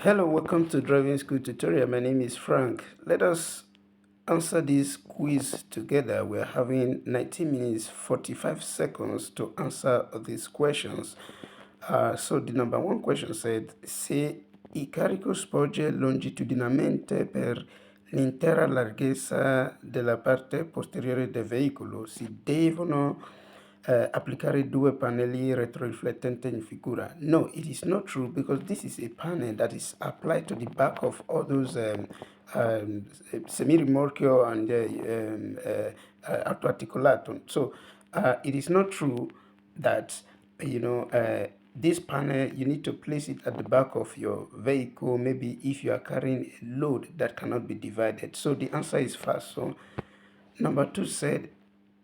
Hello, welcome to Driving School Tutorial. My name is Frank. Let us answer this quiz together. We're having 90 minutes 45 seconds to answer these questions. So the number one question said, se I carico sporge longitudinalmente per l'intera larghezza della parte posteriore del veicolo, si devono applicare due pannelli retroriflettenti in figura. No, it is not true because this is a panel that is applied to the back of all those semi-remorchio and autoarticulatum. So it is not true that this panel, you need to place it at the back of your vehicle, maybe if you are carrying a load that cannot be divided. So the answer is first. So number two said,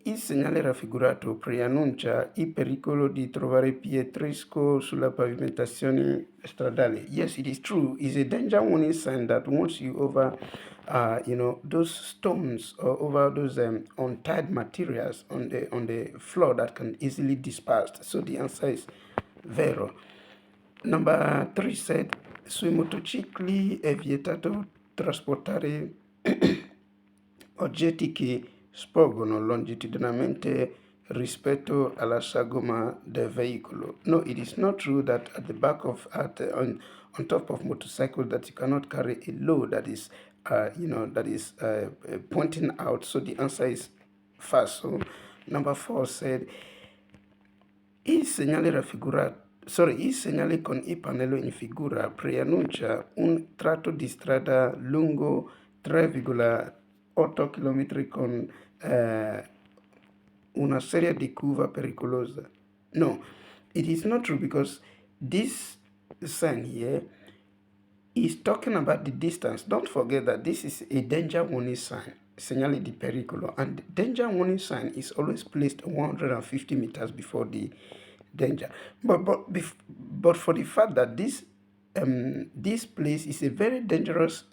il segnale raffigurato preannuncia il pericolo di trovare pietrisco sulla pavimentazione stradale. Yes, it is true. It's a danger warning sign that warns you over, those stones or over those untied materials on the floor that can easily dispersed. So the answer is vero. Number three said, sui motocicli è vietato trasportare oggetti che sporgono longitudinalmente rispetto alla sagoma del veicolo. No, it is not true that at the back of on top of motorcycle that you cannot carry a load that is pointing out. So the answer is false. So number four said, il segnale con il pannello in figura preannuncia un tratto di strada lungo 3,8 km con una serie di curva pericolose. No, it is not true because this sign here is talking about the distance. Don't forget that this is a danger warning sign, segnale di pericolo, and danger warning sign is always placed 150 meters before the danger. But for the fact that this place is a very dangerous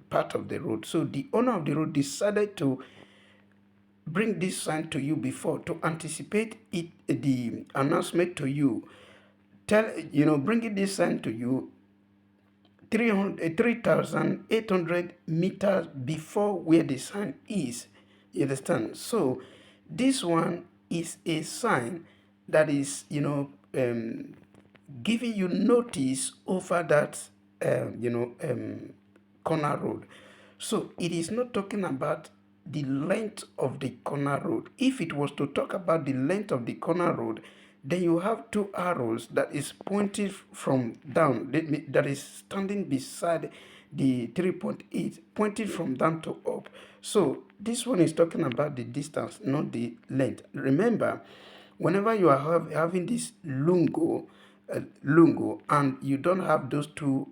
part of the road, so the owner of the road decided to bring this sign to you before to anticipate it, the announcement to you. Bringing this sign to you 3,800 meters before where the sign is. You understand? So this one is a sign that is, giving you notice over that, corner road. So it is not talking about the length of the corner road. If it was to talk about the length of the corner road, then you have two arrows that is pointing from down, that is standing beside the 3.8, pointing from down to up. So this one is talking about the distance, not the length. Remember, whenever you are having this lungo, and you don't have those two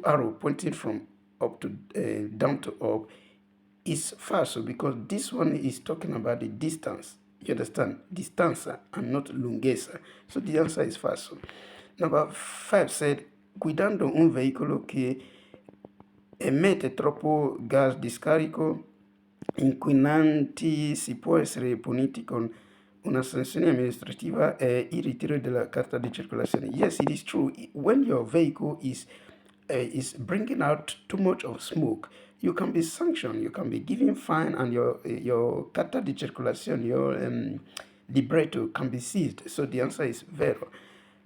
arrow pointing from up to down to up, is false because this one is talking about the distance. You understand? Distanza and not lunghezza. So the answer is false. Number 5 said, guidando un veicolo che emette troppo gas di scarico inquinanti si può essere puniti con una sanzione amministrativa e il ritiro della carta di circolazione. Yes, it is true. When your vehicle is bringing out too much of smoke, you can be sanctioned, you can be given fine, and your carta di circolazione, your libretto can be seized. So the answer is vero.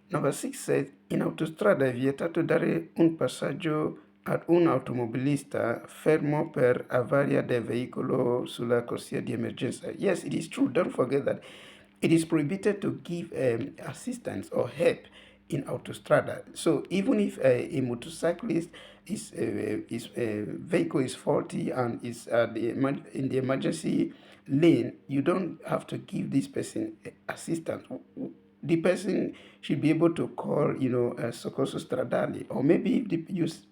Number 6 says, in autostrada è vietato dare un passaggio ad un automobilista fermo per avaria del veicolo sulla corsia di emergenza. Yes, it is true. Don't forget that it is prohibited to give assistance or help in autostrada. So even if a motorcyclist his vehicle is faulty and is in the emergency lane, you don't have to give this person assistance. The person should be able to call, soccorso stradale, or maybe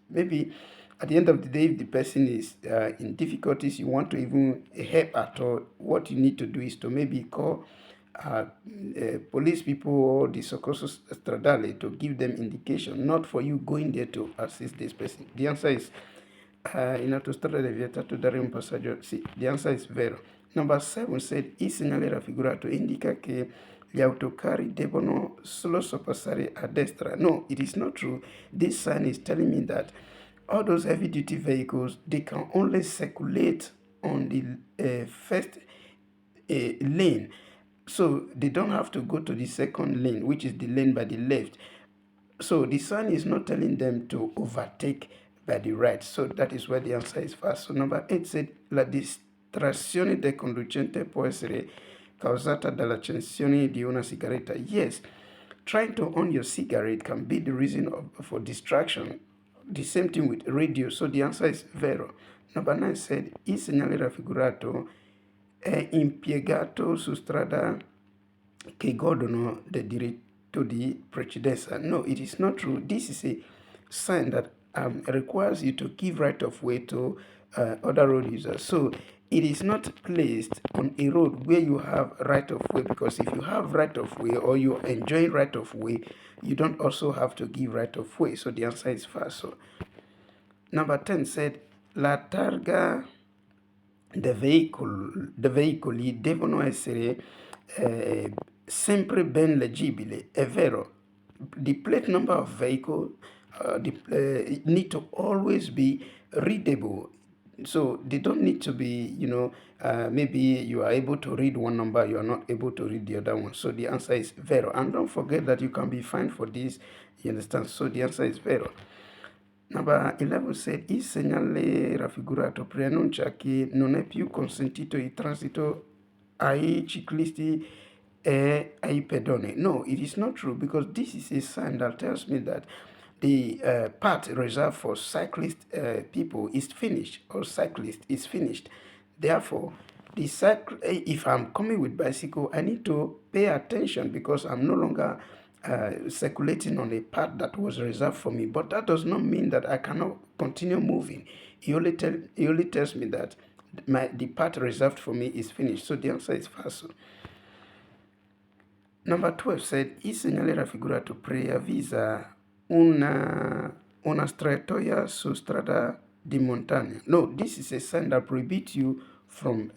maybe at the end of the day, if the person is in difficulties, you want to even help at all, what you need to do is to maybe call police people or the soccorso stradale to give them indication, not for you going there to assist this person. The answer is in autostrada è vietato dare un passaggio. Sì, the answer is vero. Number 7 said, il segnale raffigurato indica che gli autocarri devono solo sorpassare a destra. No, it is not true. This sign is telling me that all those heavy-duty vehicles, they can only circulate on the first lane. So they don't have to go to the second lane, which is the lane by the left. So the sign is not telling them to overtake by the right. So that is where the answer is first. So number 8 said, la distrazione del conducente può essere causata dall'accensione di una sigaretta. Yes, trying to on your cigarette can be the reason for distraction. The same thing with radio. So the answer is vero. Number 9 said, il segnale raffigurato è impiegato su strada che godono del diritto di precedenza. No, it is not true. This is a sign that requires you to give right of way to other road users. So it is not placed on a road where you have right of way, because if you have right of way or you enjoy right of way, you don't also have to give right of way. So the answer is falso. Number 10 said, la targa dei veicoli devono essere sempre ben leggibili. È vero. The plate number of vehicle need to always be readable. So they don't need to be, maybe you are able to read one number, you are not able to read the other one. So the answer is vero. And don't forget that you can be fined for this, you understand? So the answer is vero. Number 11 said, il segnale raffigurato preannuncia che non è più consentito il transito ai ciclisti e ai pedoni. No, it is not true, because this is a sign that tells me that the path reserved for cyclist people is finished, or cyclist is finished. Therefore, if I'm coming with bicycle, I need to pay attention, because I'm no longer circulating on a path that was reserved for me. But that does not mean that I cannot continue moving. He only tells me that the path reserved for me is finished. So the answer is falso. Number 12 said, il segnale raffigurato preavvisa una strettoia su strada di montagna. No, this is a sign that prohibits you from,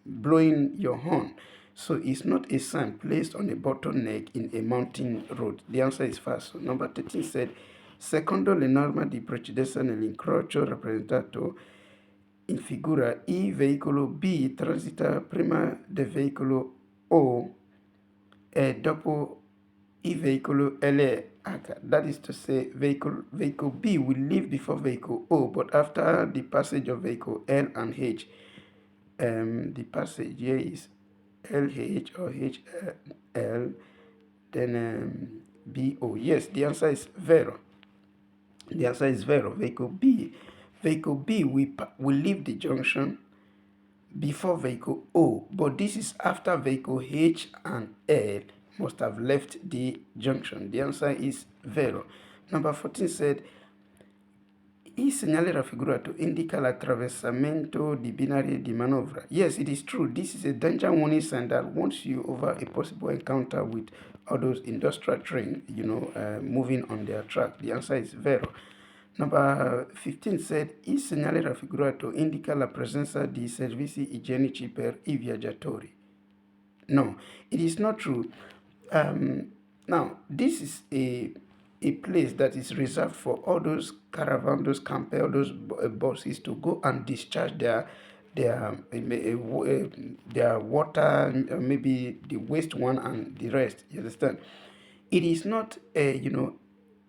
blowing your horn. So it's not a sign placed on a bottleneck in a mountain road. The answer is falso. Number 13 said, secondo le norme di precedenza nell'incrocio rappresentato in figura, il veicolo B transita prima del veicolo O e dopo il veicolo LH. That is to say, vehicle B will leave before vehicle O, but after the passage of vehicle L and H. The passage here is LH or HL, then BO. Yes, the answer is vero. The answer is vero. Vehicle B will leave the junction before vehicle O, but this is after vehicle H and L must have left the junction. The answer is vero. Number 14 said, il segnale raffigurato indica l'attraversamento di binari di manovra. Yes, it is true. This is a danger warning sign that warns you over a possible encounter with all those industrial trains, moving on their track. The answer is vero. Number 15 said, il segnale raffigurato indica la presenza di servizi igienici per i viaggiatori. No, it is not true. Now, this is a place that is reserved for all those caravan, those camper, those buses to go and discharge their water, maybe the waste one and the rest. You understand? It is not,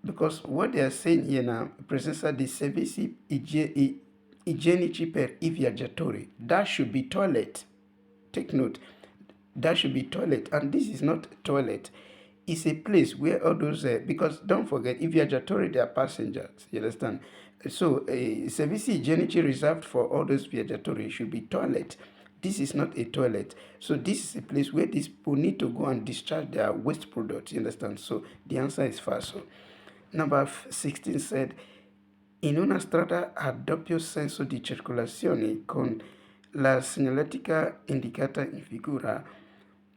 because what they are saying here now, presenza di servizi igienici per i viaggiatori. That should be toilet. Take note. That should be toilet, and this is not toilet. It's a place where all those, because don't forget, if viaggiatori, they are passengers, you understand? So, servizi igienici reserved for all those viaggiatori should be toilet. This is not a toilet. So this is a place where these people need to go and discharge their waste products, you understand? So the answer is falso. Number 16 said, in una strada a doppio senso di circolazione con la segnaletica indicata in figura,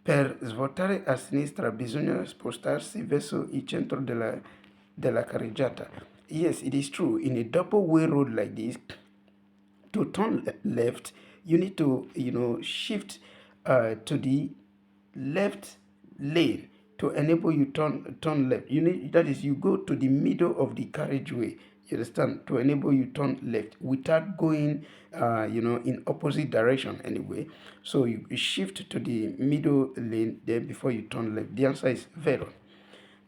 per svoltare a sinistra bisogna spostarsi verso il centro della carreggiata. Yes, it is true. In a double-way road like this, to turn left, you need to, shift to the left lane to enable you turn left. You need, that is, you go to the middle of the carriageway. You understand? To enable you turn left without going, in opposite direction anyway. So you shift to the middle lane there before you turn left. The answer is vero.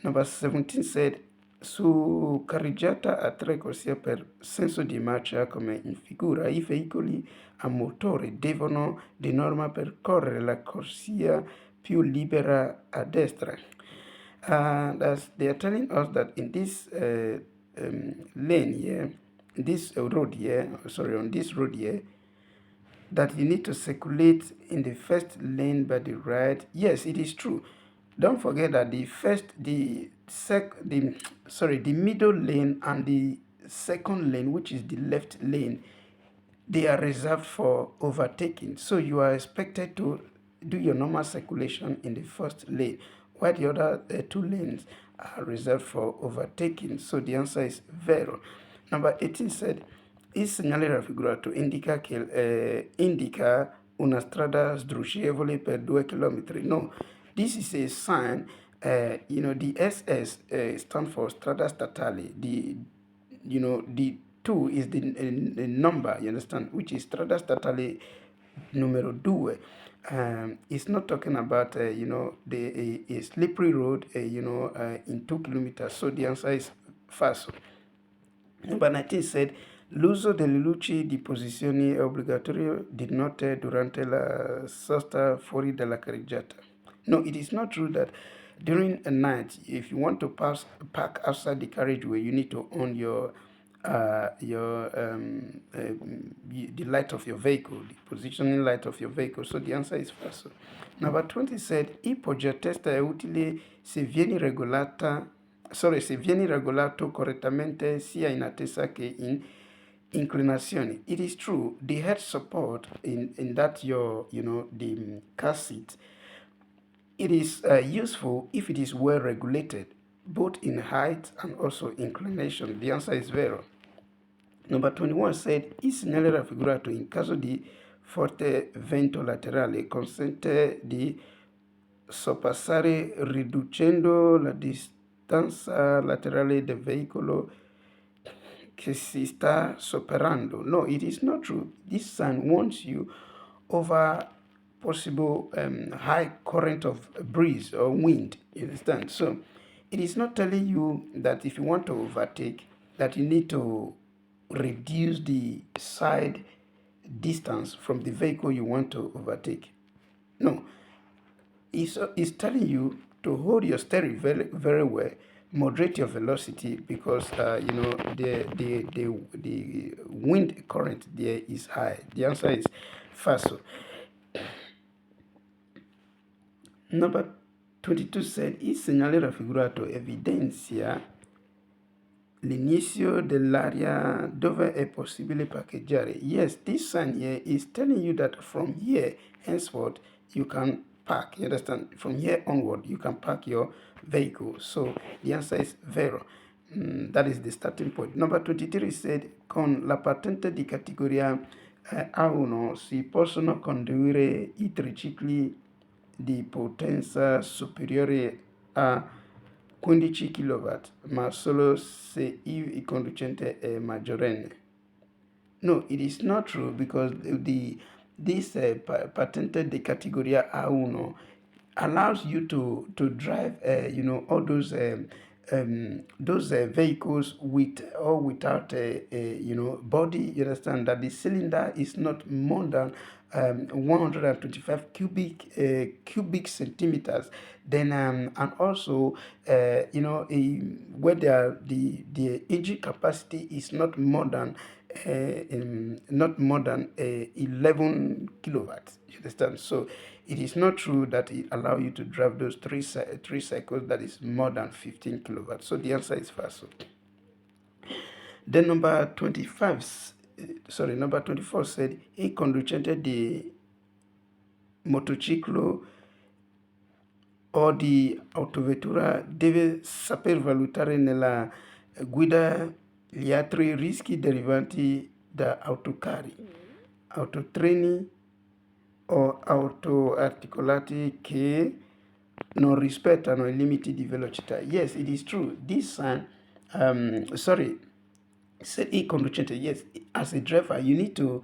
Number 17 said, su carreggiata a tre corsie per senso di marcia come in figura, i veicoli a motore devono di norma percorrere la corsia più libera a destra. They are telling us that in this lane here, this road here, sorry, on this road here, that you need to circulate in the first lane by the right. Yes, it is true. Don't forget that the middle lane and the second lane, which is the left lane, they are reserved for overtaking. So you are expected to do your normal circulation in the first lane, while the other two lanes are reserved for overtaking. So the answer is vero. Number 18 said, il segnale raffigurato indica una strada sdrucevole per 2 km. No, this is a sign. The SS stands for strada statale. The 2 is the number, you understand, which is strada statale numero 2. It's not talking about, a slippery road, in 2 kilometers. So the answer is falso. Number 19 said, l'uso delle luci di posizione è obbligatorio di notte durante la sosta fuori dalla carreggiata. No, it is not true that during a night, if you want to park outside the carriageway, you need to on the light of your vehicle, the positioning light of your vehicle. So the answer is falso. Number 20 said, il progettista è utile se viene regolato correttamente sia in attesa che in inclinazione. It is true, the head support in that the car seat, it is useful if it is well regulated, both in height and also inclination. The answer is vero. Number 21 said, il segnale raffigurato in caso di forte vento laterale consente di sorpassare riducendo la distanza laterale del veicolo che si sta superando. No, it is not true. This sign warns you over possible high current of breeze or wind. You understand? So it is not telling you that if you want to overtake, that you need to reduce the side distance from the vehicle you want to overtake. No, it's telling you to hold your steering very, very well, moderate your velocity, because the wind current there is high. The answer is falso. Number 22 said, il segnale raffigurato evidenzia l'inizio dell'area dove è possibile parcheggiare. Yes, this sign here is telling you that from here henceforth you can park. You understand? From here onward you can park your vehicle. So the answer is vero. That is the starting point. Number 23 said, con la patente di categoria A1 si possono condurre i tricicli di potenza superiore a 15 kW, ma solo se il conducente è maggiorenne. No, it is not true, because this patente di categoria A1 allows you to drive all those vehicles with or without a body. You understand that the cylinder is not more than 125 cubic centimeters. Then and also where the engine capacity is not more than 11 kilowatts. You understand? So it is not true that it allows you to drive those three cycles that is more than 15 kilowatts. So the answer is false. Then number 24 said, il conducente di motociclo o di autovettura deve saper valutare nella guida gli altri rischi derivanti da autocarri, autotreni, o autoarticolati che non rispettano i limiti di velocità. Yes, it is true. This sign, sorry, said e conducente. Yes, as a driver, you need to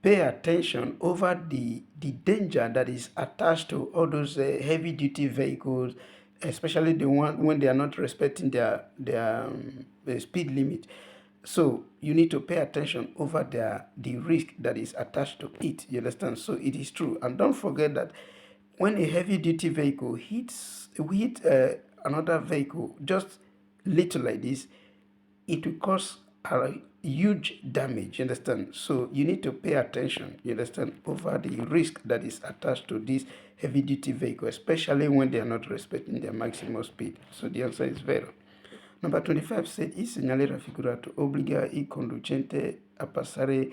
pay attention over the danger that is attached to all those heavy duty vehicles, especially the one when they are not respecting their speed limit. So you need to pay attention over the risk that is attached to it. You understand? So it is true, and don't forget that when a heavy duty vehicle hit another vehicle just little like this, it will cause a huge damage. You understand? So you need to pay attention. You understand, over the risk that is attached to this heavy duty vehicle, especially when they are not respecting their maximum speed. So the answer is vero. Number 25 said, il segnale raffigurato obbliga il conducente a passare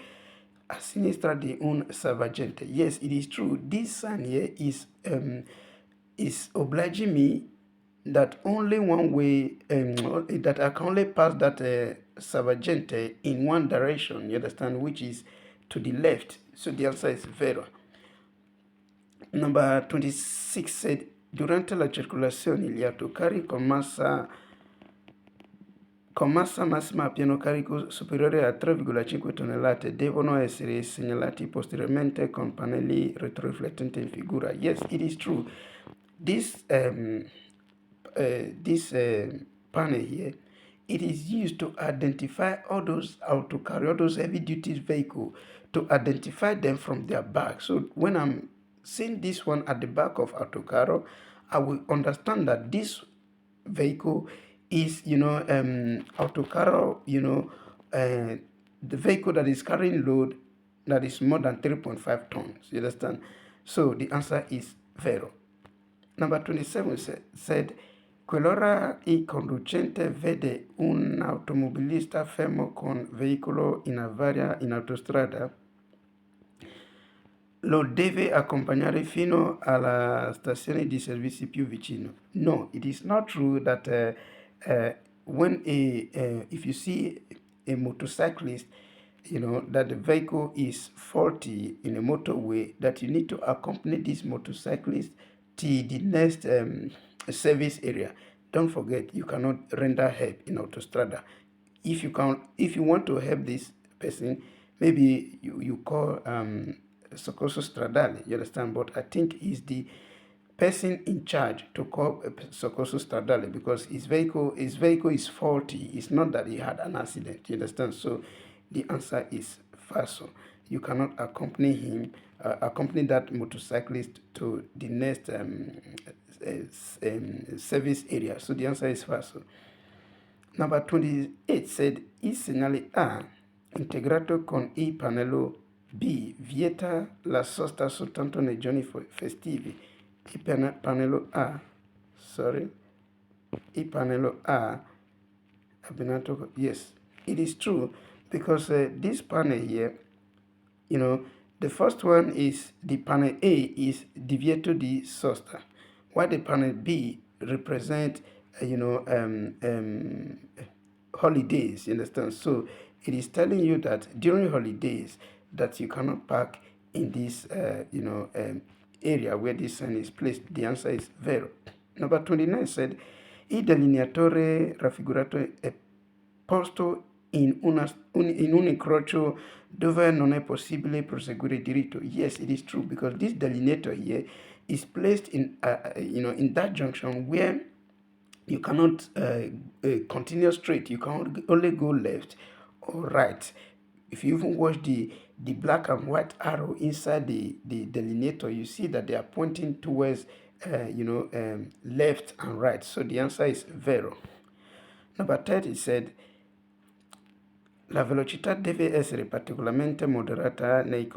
a sinistra di un salvagente. Yes, it is true. This sign here is obliging me that only one way, that I can only pass that salvagente in one direction, you understand, which is to the left. So the answer is vero. Number 26 said, durante la circolazione gli autocarri con massa massima a pieno carico superiore a 3,5 tonnellate devono essere segnalati posteriormente con pannelli retroriflettenti in figura. Yes, it is true. This panel here, it is used to identify all those autocar, all those heavy duty vehicles, to identify them from their back. So when I'm seeing this one at the back of autocaro, I will understand that this vehicle is, autocaro, the vehicle that is carrying load that is more than 3.5 tons. You understand? So the answer is vero. Number 27 said, qualora il conducente vede un automobilista fermo con veicolo in avaria in autostrada, lo deve accompagnare fino alla stazione di servizi più vicino. No, it is not true that when if you see a motorcyclist, that the vehicle is faulty in a motorway, that you need to accompany this motorcyclist to the next service area. Don't forget, you cannot render help in autostrada. If you want to help this person, maybe you call soccorso stradale, you understand? But I think he's the person in charge to call soccorso stradale, because his vehicle is faulty. It's not that he had an accident, you understand? So the answer is falso. You cannot accompany that motorcyclist to the next service area. So the answer is falso. Number 28 said, il segnale A integrato con il pannello B vieta la sosta soltanto nei giorni festivi. Il pannello A abbinato, yes, it is true, because this panel here, the first one is the panel A is divieto di sosta, while the panel B represent holidays, you understand? So it is telling you that during holidays that you cannot park in this area where this sign is placed. The answer is vero. Number 29 said, il delineatore raffigurato è posto in un incrocio dove non è possibile proseguire diritto. Yes, it is true, because this delineator here is placed in in that junction where you cannot continue straight. You can only go left or right. If you even watch the black and white arrow inside the delineator, you see that they are pointing towards left and right. So the answer is vero. Number 30 said, la velocità deve essere particolarmente moderata nei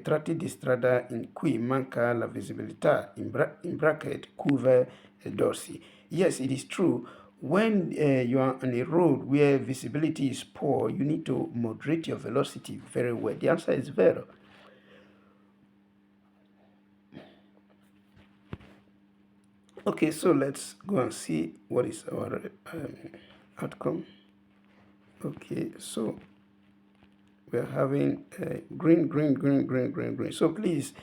tratti di strada in cui manca la visibilità, in bracket, curve e dorsi. Yes, it is true. When you are on a road where visibility is poor, you need to moderate your velocity very well. The answer is vero. Okay, so let's go and see what is our outcome. Okay, so we're having green. So please,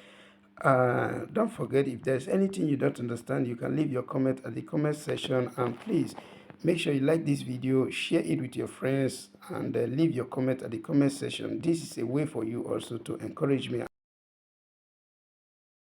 Don't forget, if there's anything you don't understand, you can leave your comment at the comment section, and please make sure you like this video, share it with your friends, and leave your comment at the comment section. This is a way for you also to encourage me